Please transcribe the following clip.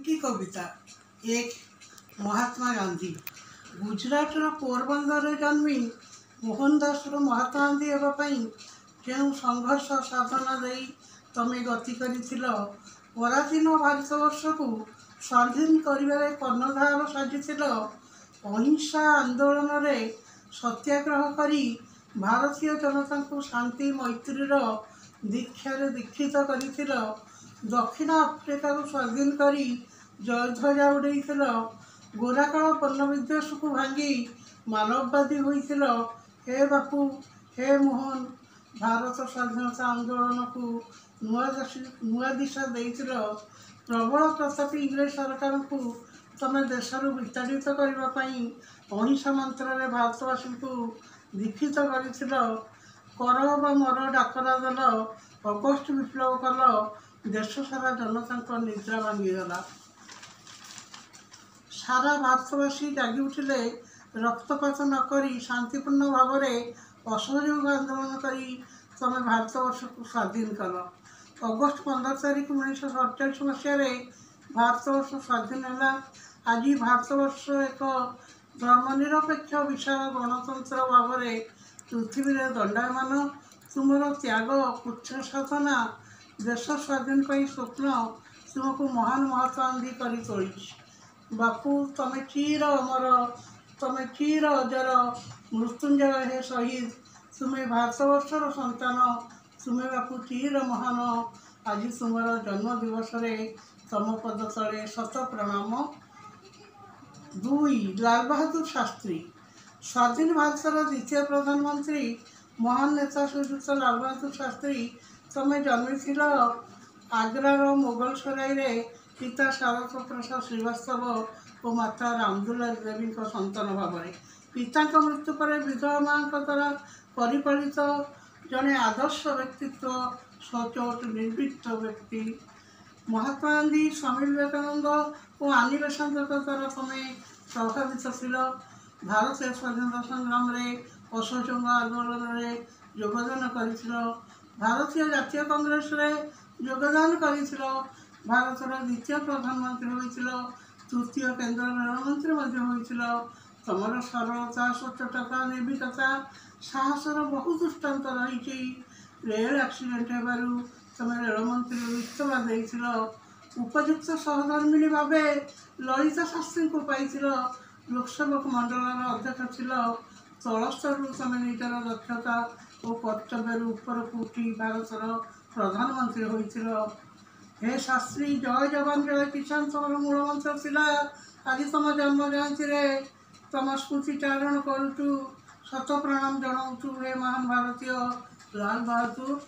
की कविता। एक महात्मा गांधी। गुजरातर पोरबंदर जन्मी मोहनदास महात्मा गांधी होगापाई जो संघर्ष साधना दे तमें गति कर पराधीन भारतवर्ष को स्वाधीन कर कर्णधार साजी अहिंसा आंदोलन में सत्याग्रह करी भारतीय जनता को शांति मैत्रीर दीक्षार दीक्षित कर दक्षिण आफ्रिका को स्वाधीन करी जयध्वजा उड़े गोराकाल पन्न विद्वेष को भांगी मानववादी होइथिल। हे बापू हे मोहन भारत स्वाधीनता आंदोलन को नुआ दिशा देइथिल। प्रबल प्रतापी इंग्रेज सरकार को तमे देशरू विताड़ित करने अहिंसा मंत्र भारतवासी को दीक्षित कर कर व मर डाकरा दल अगस्ट विप्लव कल देश सारा जनता निद्रा भांगीगला। सारा भारतवासी जागी उठिले रक्तपात नक शांतिपूर्ण भाव में असहयोग आंदोलन करी तमें भारतवर्ष को स्वाधीन कल। अगस्ट 15 तारीख 1947 मसीह भारतवर्ष स्वाधीन है। आज भारतवर्ष एक धर्मनिरपेक्ष विशाल गणतंत्र भाव में पृथ्वी में दंडायमान। तुमर त्याग उच्च साधना देश स्वाधीन स्वप्न तुमको महान महात्मा गांधी कर तोली। बापू तमें चीर अमर तमें चीर अजर मृत्युंजय हे शहीद तुम्हें भारतवर्षर संतान तुम्हें बापू चीर महान। आज तुम जन्म दिवस तम पद तले शत प्रणाम। 2 लाल बहादुर शास्त्री। स्वाधीन भारतर द्वितीय प्रधानमंत्री महान नेता श्रीयुक्त लाल बहादुर शास्त्री तमें जन्मी आग्रार मोगल सराय पिता शारद प्रसाद श्रीवास्तव और माता रामदुलारी देवी संतान भाव में पिता मृत्यु पर विधवा माँ द्वारा परिपालित जड़े आदर्श व्यक्तित्व सचोट निर्भीक व्यक्ति महात्मा गांधी स्वामी विवेकानंद और आनी बेसांत द्वारा तमें प्रभावित थिल। भारतीय स्वाधीनता संग्राम में असहयोग आंदोलन में योगदान कर भारतीय जातीय कांग्रेस योगदान कर भारतर द्वितीय प्रधानमंत्री होइथिल। तृतीय केंद्र रेलमंत्री होइथिल। तमर सरलता सचोटता निर्भीकता साहसर बहु दृष्टांत रही। रेल एक्सीडेंट होबारू तमें रेलमंत्री इस्तफा देइथिल। उपयुक्त सहधर्मिणी भाव ललिता शास्त्री को पाइथिल। लोकसेवक मंडल अध्यक्ष थिल। तल स्तर तमें निजर दक्षता और कर्तव्य ऊपर को उठी भारतर प्रधानमंत्री होइथिल। हे शास्त्री जय जवान जय किसान तुम मूल मंत्र थिला। आज तुम जन्म जयंती तुम स्मृति चारण करुचु शत प्रणाम जनाऊँ। हे महान भारतीय लाल बहादुर